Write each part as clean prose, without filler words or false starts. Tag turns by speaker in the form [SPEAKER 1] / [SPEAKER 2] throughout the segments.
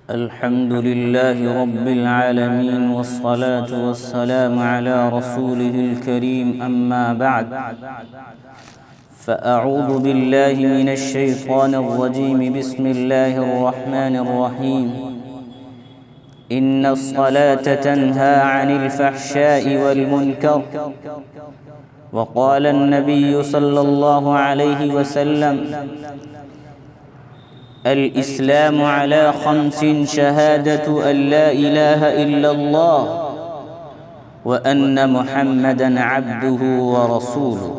[SPEAKER 1] الحمد لله رب العالمين والصلاة والسلام على رسوله الكريم أما بعد فأعوذ بالله من الشيطان الرجيم بسم الله الرحمن الرحيم إن الصلاة تنهى عن الفحشاء والمنكر وقال النبي صلى الله عليه وسلم الإسلام على خمس شهادة أن لا إله إلا الله وأن محمدًا عبده ورسوله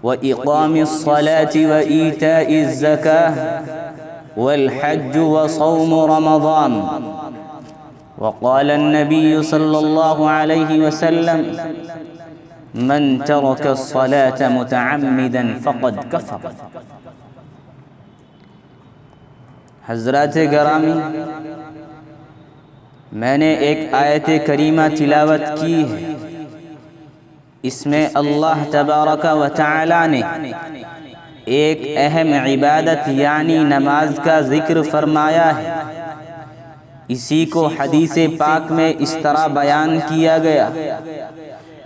[SPEAKER 1] وإقام الصلاة وإيتاء الزكاة والحج وصوم رمضان وقال النبي صلى الله عليه وسلم من ترك الصلاة متعمدًا فقد كفر۔ حضرات گرامی، میں نے ایک آیت کریمہ تلاوت کی ہے، اس میں اللہ تبارک و تعالی نے ایک اہم عبادت یعنی نماز کا ذکر فرمایا ہے۔ اسی کو حدیث پاک میں اس طرح بیان کیا گیا،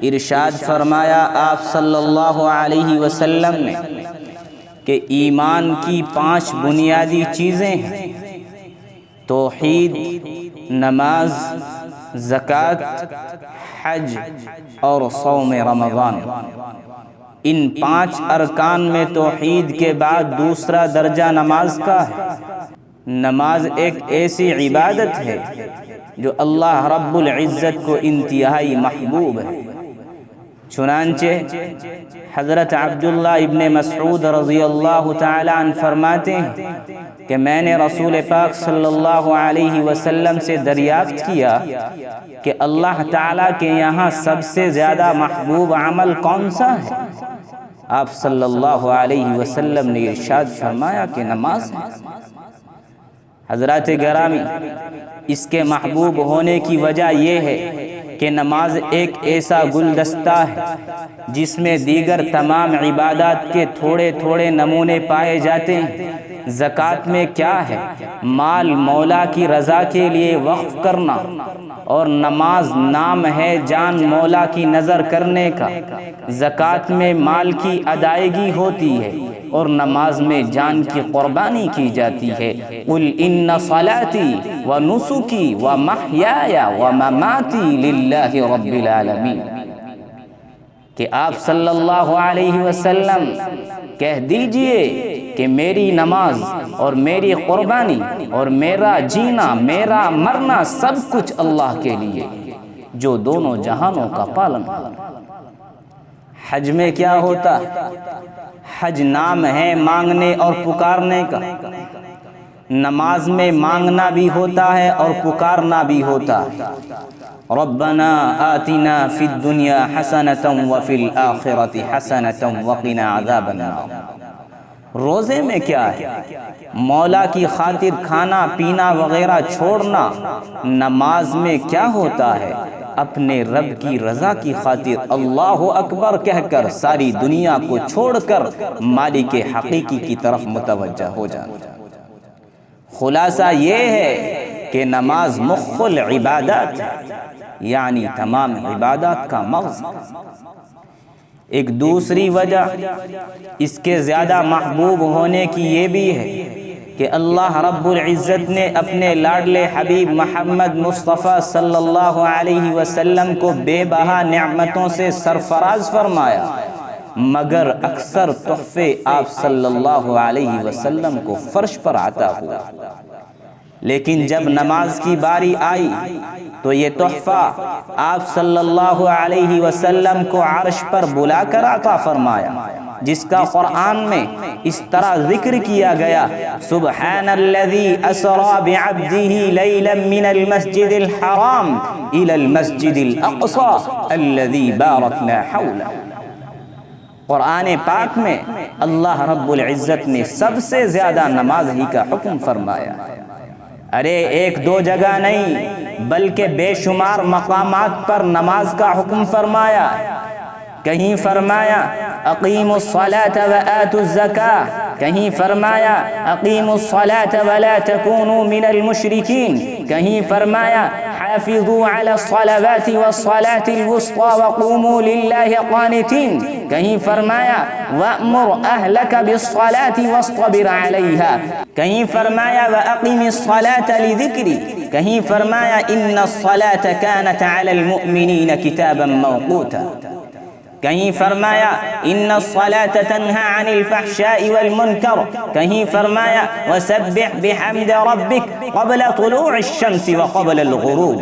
[SPEAKER 1] ارشاد فرمایا آپ صلی اللہ علیہ وسلم نے کہ ایمان کی 5 بنیادی چیزیں ہیں: توحید، نماز، زکوٰۃ، حج اور صوم رمضان۔ ان 5 ارکان میں توحید کے بعد دوسرا درجہ نماز کا ہے۔ نماز ایک ایسی عبادت ہے جو اللہ رب العزت کو انتہائی محبوب ہے۔ چنانچہ حضرت عبداللہ ابن مسعود رضی اللہ تعالی عنہ فرماتے ہیں کہ میں نے رسول پاک صلی اللہ علیہ وسلم سے دریافت کیا کہ اللہ تعالیٰ کے یہاں سب سے زیادہ محبوب عمل کون سا ہے؟ آپ صلی اللہ علیہ وسلم نے ارشاد فرمایا کہ نماز ہے۔ حضرات گرامی، اس کے محبوب ہونے کی وجہ یہ ہے کہ نماز ایک ایسا گلدستہ ہے جس میں دیگر تمام عبادات کے تھوڑے تھوڑے نمونے پائے جاتے ہیں۔ زکوٰۃ میں کیا ہے؟ مال مولا کی رضا کے لیے وقف کرنا، اور نماز نام ہے جان مولا کی نظر کرنے کا۔ زکوٰۃ میں مال کی ادائیگی ہوتی ہے اور نماز میں جان کی قربانی کی جاتی ہے۔ قُلْ إِنَّ صَلَاتِي وَنُسُكِي وَمَحْيَايَ وَمَمَاتِي لِلَّهِ رَبِّ الْعَالَمِينَ، کہ آپ صلی اللہ علیہ وسلم کہہ دیجئے کہ میری نماز اور میری قربانی اور میرا جینا، میرا مرنا سب کچھ اللہ کے لیے جو دونوں جہانوں کا پالن ہے۔ حج میں کیا ہوتا ہے؟ حج نام ہے مانگنے اور پکارنے کا۔ نماز میں مانگنا بھی ہوتا ہے اور پکارنا بھی ہوتا ہے۔ ربنا آتنا فی الدنیا حسنۃ وفی الآخرۃ حسنۃ وقنا عذاب النار۔ روزے میں کیا ہے؟ مولا کی خاطر کھانا پینا وغیرہ چھوڑنا۔ نماز میں کیا ہوتا ہے؟ اپنے رب کی رضا کی خاطر اللہ اکبر کہہ کر ساری دنیا کو چھوڑ کر مالک حقیقی کی طرف متوجہ ہو جانا۔ خلاصہ یہ ہے کہ نماز مخ العبادات ہے، یعنی تمام عبادات کا مغز۔ ایک دوسری وجہ اس کے زیادہ محبوب ہونے کی یہ بھی ہے کہ اللہ رب العزت نے اپنے لاڈلے حبیب محمد مصطفیٰ صلی اللہ علیہ وسلم کو بے بہا نعمتوں سے سرفراز فرمایا، مگر اکثر تحفے آپ صلی اللہ علیہ وسلم کو فرش پر عطا ہوا۔ لیکن جب نماز کی باری آئی تو یہ تحفہ آپ صلی اللہ علیہ وسلم کو عرش پر بلا کر عطا فرمایا، جس کا قرآن میں اس طرح ذکر کیا گیا: سبحان الذی اسری بعبدہ لیلا من المسجد الحرام الی المسجد الاقصی الذی بارکنا حولہ۔ قرآن پاک میں اللہ رب العزت نے سب سے زیادہ نماز ہی کا حکم فرمایا۔ ارے ایک دو جگہ نہیں بلکہ بے شمار مقامات پر نماز کا حکم فرمایا۔ کہیں فرمایا اقیموا الصلاة وآتوا الزکاة، کہیں فرمایا اقیموا الصلاة ولا تکونوا من المشرکین، کہیں فرمایا حافظوا علی الصلوات والصلاة الوسطى وقوموا للہ قانتین، کہیں فرمایا وأمر اہلک بالصلاة واصطبر علیہا، کہیں فرمایا وأقم الصلاة لذکری، کہیں فرمایا ان الصلاة كانت علی المؤمنین کتابا موقوتا، کہیں فرمایا ان الصلاة تنہى عن الفحشاء والمنکر، کہیں فرمایا وسبح بحمد ربک قبل طلوع الشمس وقبل الغروب،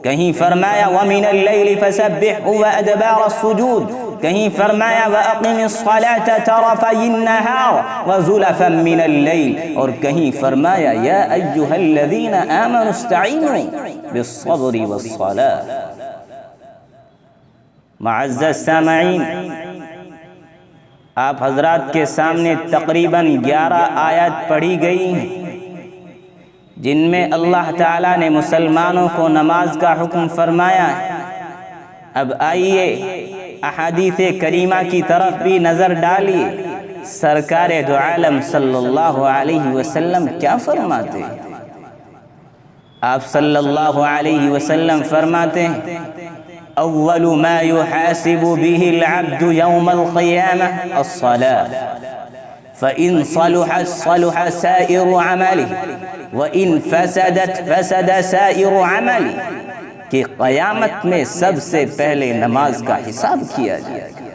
[SPEAKER 1] کہیں فرمایا ومن اللیل فسبح وادبار السجود، کہیں فرمایا وَأَقِمِ الصَّلَاةَ طَرَفَيِ النَّهَارِ وَزُلَفًا مِّنَ اللَّيْلِ، اور کہیں فرمایا یا ایھا الذین آمنوا استعینوا بالصبر والصلاة۔ معزز سامعین، آپ حضرات کے سامنے تقریباً 11 آیات پڑھی گئی ہیں جن میں اللہ تعالیٰ نے مسلمانوں کو نماز کا حکم فرمایا ہے۔ اب آئیے احادیث کریمہ کی طرف بھی نظر ڈالیے، سرکار دو عالم صلی اللہ علیہ وسلم کیا فرماتے ہیں؟ آپ صلی اللہ علیہ وسلم فرماتے ہیں اول ما يحاسب به العبد يوم القيامة الصلاة فإن صلحت صلح سائر عمله وإن فسدت فسد سائر عمله، کہ قیامت میں سب سے پہلے نماز کا حساب کیا جائے گا،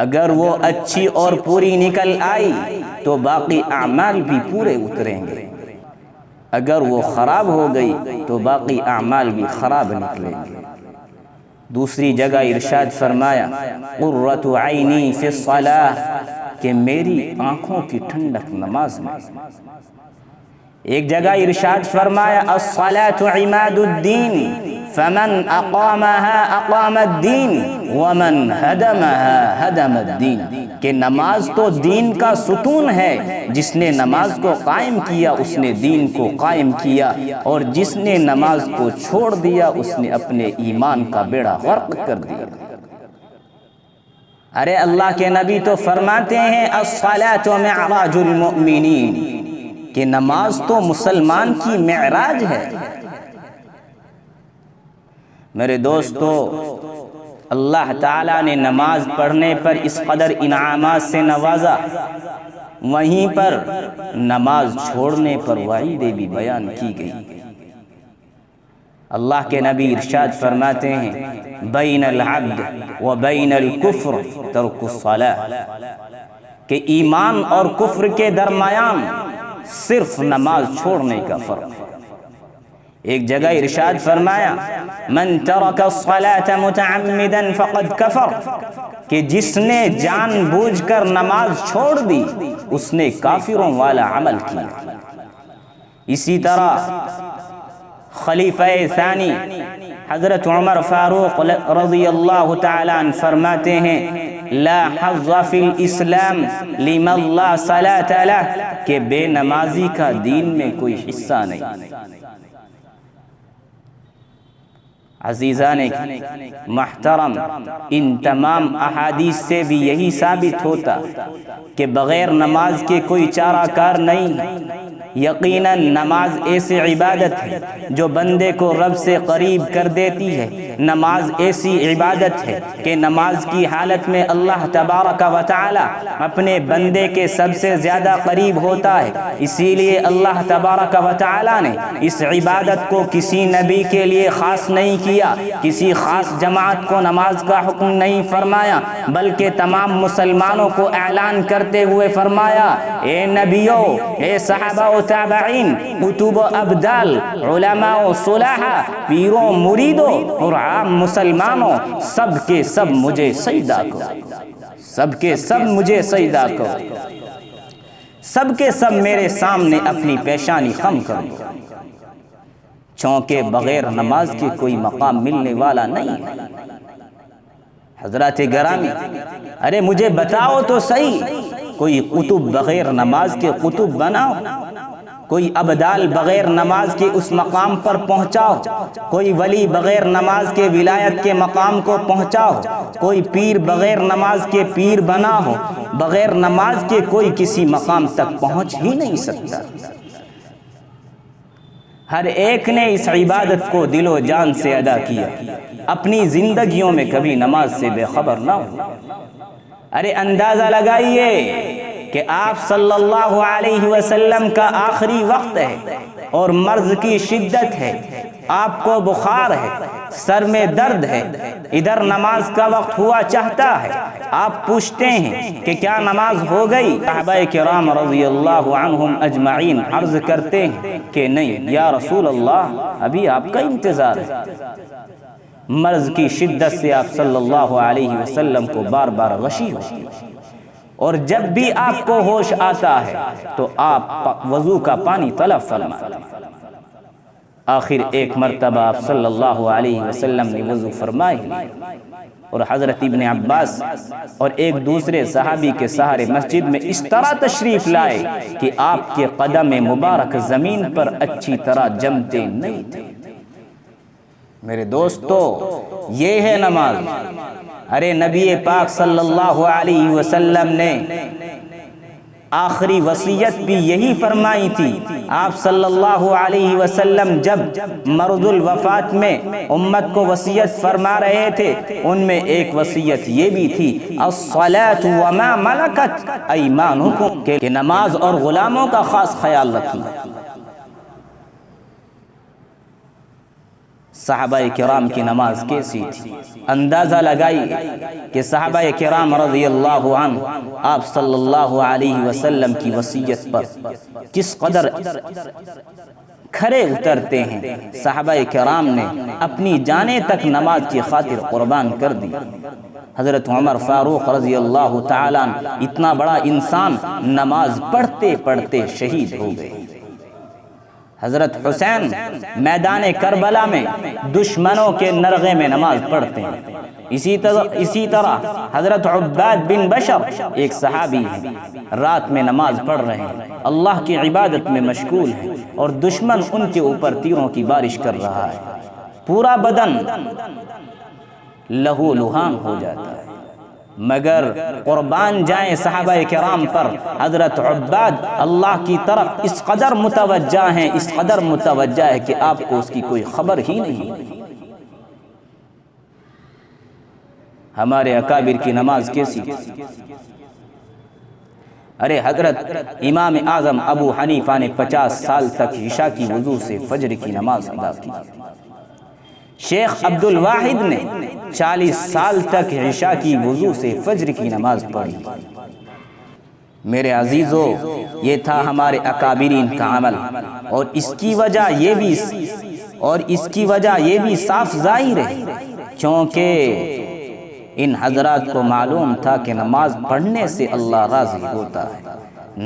[SPEAKER 1] اگر وہ اچھی اور پوری نکل آئی تو باقی اعمال بھی پورے اتریں گے، اگر وہ خراب ہو گئی تو باقی اعمال بھی خراب نکلیں گے۔ دوسری جگہ ارشاد فرمایا قرۃ عینی فی الصلاۃ، کہ میری آنکھوں کی ٹھنڈک نماز میں۔ ایک جگہ ارشاد فرمایا الصلاۃ عماد الدین فمن اقامها اقام الدین ومن هدمها هدم الدین، کہ نماز تو دین کا ستون ہے، جس نے نماز کو قائم کیا اس نے دین کو قائم کیا، اور جس نے نماز کو چھوڑ دیا اس نے اپنے ایمان کا بیڑا غرق کر دیا۔ ارے اللہ کے نبی تو فرماتے ہیں الصلاۃ معراج المؤمنین، کہ نماز تو مسلمان کی معراج ہے۔ میرے دوستو، اللہ تعالیٰ نے نماز پڑھنے پر اس قدر انعامات سے نوازا، وہیں پر نماز چھوڑنے پر وعیدیں بھی بیان کی گئی۔ اللہ کے نبی ارشاد فرماتے ہیں بین العبد و بین الکفر ترک الصلاۃ، کہ ایمان اور کفر کے درمیان صرف نماز چھوڑنے کا فرق ہے۔ ایک جگہ ارشاد فرمایا من ترک الصلاۃ متعمدا فقد کفر، کہ جس نے جان بوجھ کر نماز چھوڑ دی اس نے کافروں والا عمل کیا۔ اسی طرح خلیفہ ثانی حضرت عمر فاروق رضی اللہ تعالیٰ عنہ فرماتے ہیں لا حظ فی الاسلام لمن لا صلاۃ لہ، کہ بے نمازی کا دین میں کوئی حصہ نہیں۔ عزیزان محترم، ان تمام احادیث سے بھی یہی ثابت ہوتا کہ بغیر نماز کے کوئی چارہ کار نہیں ہے۔ یقیناً نماز ایسی عبادت ہے جو بندے کو رب سے قریب کر دیتی ہے۔ نماز ایسی عبادت ہے کہ نماز کی حالت میں اللہ تبارک و تعالی اپنے بندے کے سب سے زیادہ قریب ہوتا ہے۔ اسی لیے اللہ تبارک و تعالی نے اس عبادت کو کسی نبی کے لیے خاص نہیں کیا، کسی خاص جماعت کو نماز کا حکم نہیں فرمایا، بلکہ تمام مسلمانوں کو اعلان کرتے ہوئے فرمایا اے نبیو، اے صحابہ و تابعین، کتب و ابدال، علماء و صلاحہ، پیروں مریدوں اور عام مسلمانوں، سب کے سب مجھے سجدہ کرو، سب کے سب مجھے سجدہ کرو، سب کے سب میرے سامنے اپنی پیشانی خم کرو، چونکہ بغیر نماز کے کوئی مقام ملنے والا نہیں ہے۔ حضرات گرامی، ارے مجھے بتاؤ تو صحیح، کوئی قطب بغیر نماز کے قطب بناؤ، کوئی ابدال بغیر نماز کے اس مقام پر پہنچاؤ، کوئی ولی بغیر نماز کے ولایت کے مقام کو پہنچاؤ، کوئی پیر بغیر نماز کے پیر بنا ہو، بغیر نماز کے کوئی کسی مقام تک پہنچ ہی نہیں سکتا۔ ہر ایک نے اس عبادت کو دل و جان سے ادا کیا، اپنی زندگیوں میں کبھی نماز سے بے خبر نہ ہو۔ ارے اندازہ لگائیے کہ آپ صلی اللہ علیہ وسلم کا آخری وقت ہے اور مرض کی شدت ہے، آپ کو بخار ہے، سر میں درد ہے، ادھر نماز کا وقت ہوا چاہتا ہے، آپ پوچھتے ہیں کہ کیا نماز ہو گئی؟ صحابہ کرام رضی اللہ عنہم اجمعین عرض کرتے ہیں کہ نہیں یا رسول اللہ، ابھی آپ کا انتظار ہے۔ مرض کی شدت سے آپ صلی اللہ علیہ وسلم کو بار بار غشی ہوتی ہے، اور جب بھی آپ کو ہوش آتا ہے تو آپ وضو کا پانی طلب فرماتے ہیں۔ آخر ایک مرتبہ آپ صلی اللہ علیہ وسلم نے وضو فرمائی اور حضرت ابن عباس اور ایک دوسرے صحابی کے سہارے مسجد میں اس طرح تشریف لائے کہ آپ کے قدم مبارک زمین پر اچھی طرح جمتے نہیں تھے۔ میرے دوستو، یہ ہے نماز۔ ارے نبی پاک صلی اللہ علیہ وسلم نے آخری وصیت بھی یہی فرمائی تھی۔ آپ صلی اللہ علیہ وسلم جب مرض الوفات میں امت کو وصیت فرما رہے تھے، ان میں ایک وصیت یہ بھی تھی الصلاۃ وما ملکت ایمانکم، کہ نماز اور غلاموں کا خاص خیال رکھنا۔ صحابہ کرام کی نماز کیسی تھی؟ اندازہ لگائیے کہ صحابہ کرام رضی اللہ عنہ آپ صلی اللہ علیہ وسلم کی وصیت پر کس قدر کھرے اترتے ہیں۔ صحابہ کرام نے اپنی جانیں تک نماز کی خاطر قربان کر دی۔ حضرت عمر فاروق رضی اللہ تعالیٰ عنہ اتنا بڑا انسان نماز پڑھتے پڑھتے شہید ہو گئے۔ حضرت حسین میدان کربلا میں دشمنوں کے نرغے میں نماز پڑھتے ہیں۔ اسی طرح حضرت عباد بن بشر ایک صحابی ہیں، رات میں نماز پڑھ رہے ہیں، اللہ کی عبادت میں مشغول ہیں، اور دشمن ان کے اوپر تیروں کی بارش کر رہا ہے، پورا بدن لہو لہان ہو جاتا ہے، مگر قربان جائیں صحابہ کرام پر حضرت عباد اللہ کی طرف اس قدر متوجہ ہیں، اس قدر متوجہ ہے کہ آپ کو اس کی کوئی خبر ہی نہیں۔ ہمارے اکابر کی نماز کیسی تھی؟ ارے حضرت امام اعظم ابو حنیفہ نے 50 سال تک عشاء کی وضو سے فجر کی نماز ادا کی۔ شیخ عبد الواحد نے 40 سال تک عشاء کی وضو سے فجر کی نماز پڑھی۔ میرے عزیزو، یہ تھا ہمارے اکابرین کا عمل، اور اس کی وجہ یہ بھی صاف ظاہر ہے، کیونکہ ان حضرات کو معلوم تھا کہ نماز پڑھنے سے اللہ راضی ہوتا ہے،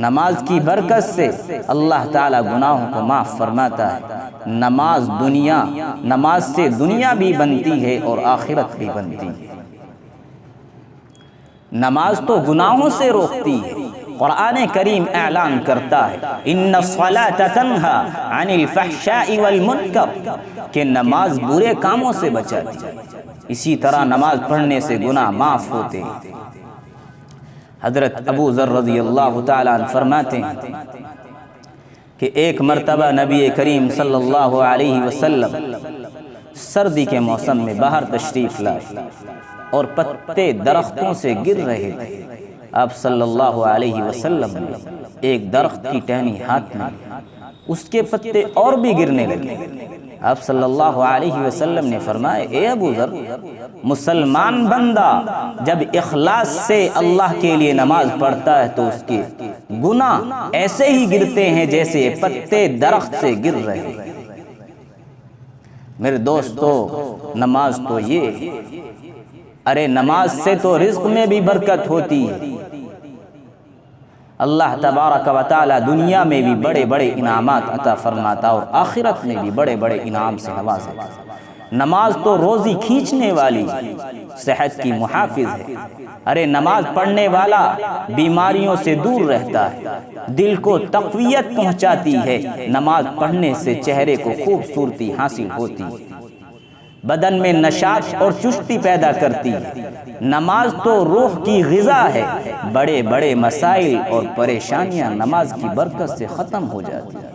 [SPEAKER 1] نماز کی برکت سے اللہ تعالیٰ گناہوں کو معاف فرماتا ہے۔ نماز سے دنیا بھی بنتی ہے اور آخرت بھی بنتی ہے۔ نماز تو گناہوں سے روکتی ہے۔ قرآن کریم اعلان کرتا ہے ان الصلاۃ تنہی عن الفحشاء والمنکر، کہ نماز برے کاموں سے بچاتی ہے، اسی طرح نماز پڑھنے سے گناہ معاف ہوتے ہیں۔ حضرت ابو ذر رضی اللہ تعالیٰ عنہ فرماتے ہیں کہ ایک مرتبہ نبی کریم صلی اللہ علیہ وسلم سردی کے موسم میں باہر تشریف لائے اور پتے درختوں سے گر رہے تھے۔ آپ صلی اللہ علیہ وسلم نے ایک درخت کی ٹہنی ہاتھ میں لی، اس کے پتے اور بھی گرنے لگے۔ آپ صلی اللہ علیہ وسلم نے فرمایا، اے ابو ذر، مسلمان بندہ جب اخلاص سے اللہ کے لیے نماز پڑھتا ہے تو اس کے گناہ ایسے ہی گرتے ہیں جیسے پتے درخت سے گر رہے ہیں۔ میرے دوستو، نماز تو یہ ہے، ارے نماز سے تو رزق میں بھی برکت ہوتی ہے۔ اللہ تبارک و تعالی دنیا میں بھی بڑے بڑے انعامات عطا فرماتا اور آخرت میں بھی بڑے بڑے انعام سے نوازتا۔ نماز تو روزی کھینچنے والی، صحت کی محافظ ہے۔ ارے نماز پڑھنے والا بیماریوں سے دور رہتا ہے، دل کو تقویت پہنچاتی ہے۔ نماز پڑھنے سے چہرے کو خوبصورتی حاصل ہوتی ہے، بدن میں نشاط اور چستی پیدا کرتی ہے۔ نماز تو روح کی غذا ہے، بڑے بڑے مسائل اور پریشانیاں نماز کی برکت سے ختم ہو جاتی ہیں۔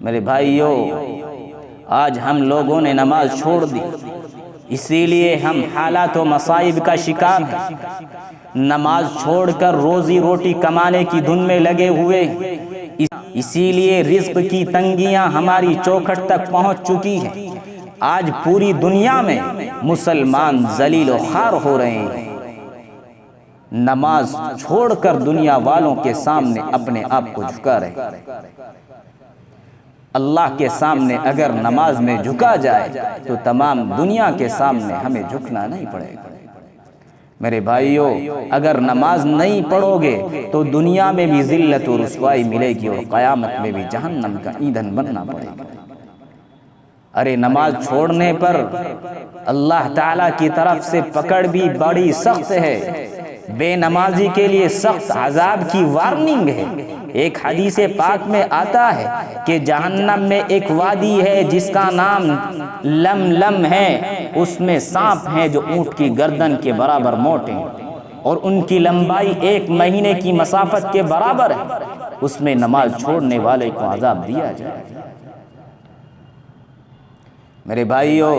[SPEAKER 1] میرے بھائیو، آج ہم لوگوں نے نماز چھوڑ دی، اسی لیے ہم حالات و مصائب کا شکار ہیں۔ نماز چھوڑ کر روزی روٹی کمانے کی دھن میں لگے ہوئے، اسی لیے رزق کی تنگیاں ہماری چوکھٹ تک پہنچ چکی ہیں۔ آج پوری دنیا میں مسلمان ذلیل و خوار ہو رہے ہیں۔ نماز چھوڑ کر دنیا والوں کے سامنے اپنے آپ کو جھکا رہے ہیں۔ اللہ کے سامنے اگر نماز میں جھکا جائے تو تمام دنیا کے سامنے ہمیں جھکنا نہیں پڑے گا۔ میرے بھائیو، اگر نماز نہیں پڑھو گے تو دنیا میں بھی ذلت و رسوائی ملے گی اور قیامت میں بھی جہنم کا ایندھن بننا پڑے گا۔ ارے نماز چھوڑنے پر اللہ تعالیٰ کی طرف سے پکڑ بھی بڑی سخت ہے۔ بے نمازی کے لیے سخت عذاب کی وارننگ ہے۔ ایک حدیث پاک میں آتا ہے کہ جہنم میں ایک وادی ہے جس کا نام لم ہے، اس میں سانپ ہیں جو اونٹ کی گردن کے برابر موٹے ہیں اور ان کی لمبائی 1 مہینے کی مسافت کے برابر ہے۔ اس میں نماز چھوڑنے والے کو عذاب دیا جائے۔ میرے بھائیو،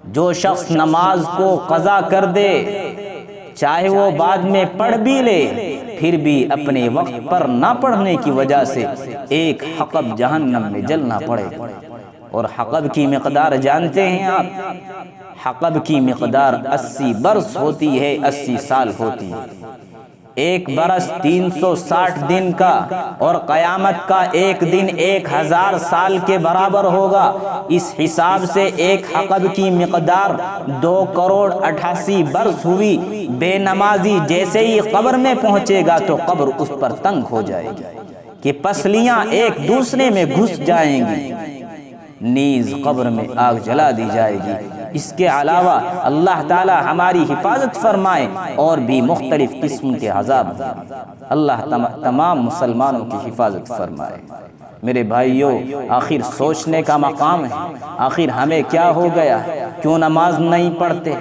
[SPEAKER 1] جو شخص نماز کو قضا کر دے، چاہے وہ بعد میں پڑھ بھی لے، پھر بھی اپنے وقت پر نہ پڑھنے کی وجہ سے ایک حقب جہنم میں جلنا پڑے گا۔ اور حقب کی مقدار جانتے ہیں آپ؟ حقب کی مقدار 80 برس ہوتی ہے، 80 سال ہوتی ہے۔ 1 برس 360 دن کا، اور قیامت کا ایک دن 1000 سال کے برابر ہوگا۔ اس حساب سے ایک حقب کی مقدار 2,88,00,000 برس ہوئی۔ بے نمازی جیسے ہی قبر میں پہنچے گا تو قبر اس پر تنگ ہو جائے گی کہ پسلیاں ایک دوسرے میں گھس جائیں گی، نیز قبر میں آگ جلا دی جائے گی۔ اس کے علاوہ اللہ تعالی ہماری حفاظت فرمائے اور بھی مختلف قسم کے عذاب دیں۔ اللہ تمام مسلمانوں کی حفاظت فرمائے۔ میرے بھائیوں، آخر سوچنے کا مقام ہے، آخر ہمیں کیا ہو گیا؟ کیوں نماز نہیں پڑھتے؟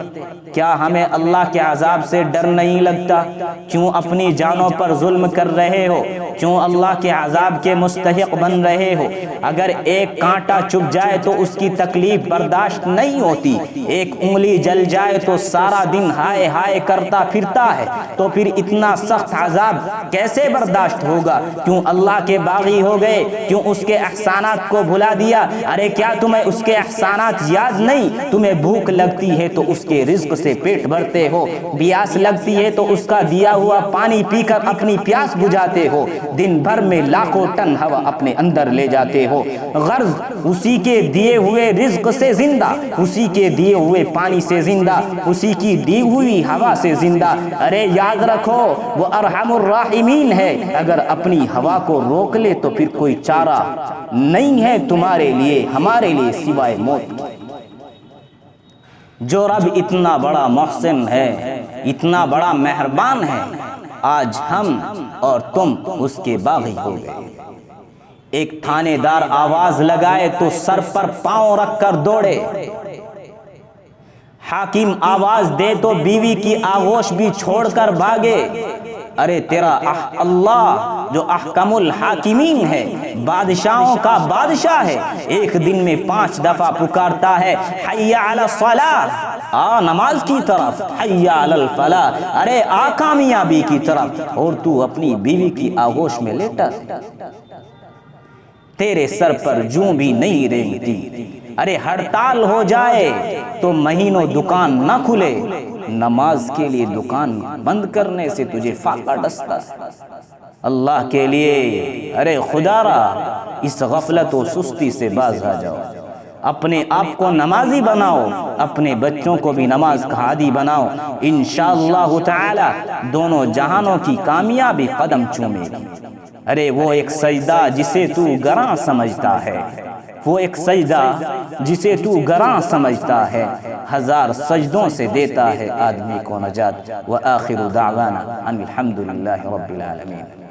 [SPEAKER 1] کیا ہمیں اللہ کے عذاب سے ڈر نہیں لگتا؟ کیوں اپنی جانوں پر ظلم کر رہے ہو؟ کیوں اللہ کے عذاب کے مستحق بن رہے ہو؟ اگر ایک کانٹا چبھ جائے تو اس کی تکلیف برداشت نہیں ہوتی، ایک انگلی جل جائے تو سارا دن ہائے ہائے کرتا پھرتا ہے، تو پھر اتنا سخت عذاب کیسے برداشت ہوگا؟ کیوں اللہ کے باغی ہو گئے؟ کیوں اس کے احسانات کو بھلا دیا؟ ارے کیا تمہیں اس کے احسانات یاد نہیں؟ تمہیں بھوک لگتی ہے تو اس کے رزق سے پیٹ بھرتے ہو، پیاس لگتی ہے تو اس کا دیا ہوا پانی پی کر اپنی پیاس بجھاتے ہو، دن بھر میں لاکھوں ٹن ہوا اپنے اندر لے جاتے ہو۔ غرض اسی کے دیے ہوئے رزق سے زندہ، اسی کے دیے ہوئے پانی سے زندہ، اسی کی دی ہوئی ہوا سے زندہ۔ ارے یاد رکھو، وہ ارحم الراحمین ہے۔ اگر اپنی ہوا کو روک لے تو پھر کوئی چارہ نہیں ہے تمہارے لیے، ہمارے لیے سوائے موت کے۔ جو رب اتنا بڑا محسن ہے، اتنا بڑا مہربان ہے، آج ہم اور تم اس کے باغی ہو گئے۔ ایک تھانے دار آواز لگائے تو سر پر پاؤں رکھ کر دوڑے، حاکم آواز دے تو بیوی کی آغوش بھی چھوڑ کر بھاگے۔ ارے تیرا اللہ جو احکم الحاکمین ہے، بادشاہوں کا بادشاہ ہے، ایک دن میں 5 دفعہ پکارتا ہے، حی علی الصلاۃ، آ نماز کی طرف، حی علی الفلاح، ارے آ کامیابی کی طرف، اور تو اپنی بیوی کی آغوش میں لیٹا ہے، تیرے سر پر جوں بھی نہیں رینگتی۔ ارے ہڑتال ہو جائے تو مہینوں دکان نہ کھلے، نماز کے لیے دکان بند کرنے سے تجھے فاقہ ڈستا ہے۔ اللہ کے لیے ارے خدا را اس غفلت و سستی سے باز آ جاؤ، اپنے آپ کو نمازی بناؤ، اپنے بچوں کو بھی نماز کا عادی بناؤ، انشاءاللہ تعالی دونوں جہانوں کی کامیابی قدم چومے گی۔ ارے وہ ایک سجدہ جسے تو گراں سمجھتا ہے، وہ ایک سجدہ جسے تو گراں سمجھتا ہے، ہزار سجدوں سے دیتا ہے آدمی کو نجات۔ وآخر دعوانا ان الحمد للہ رب العالمین۔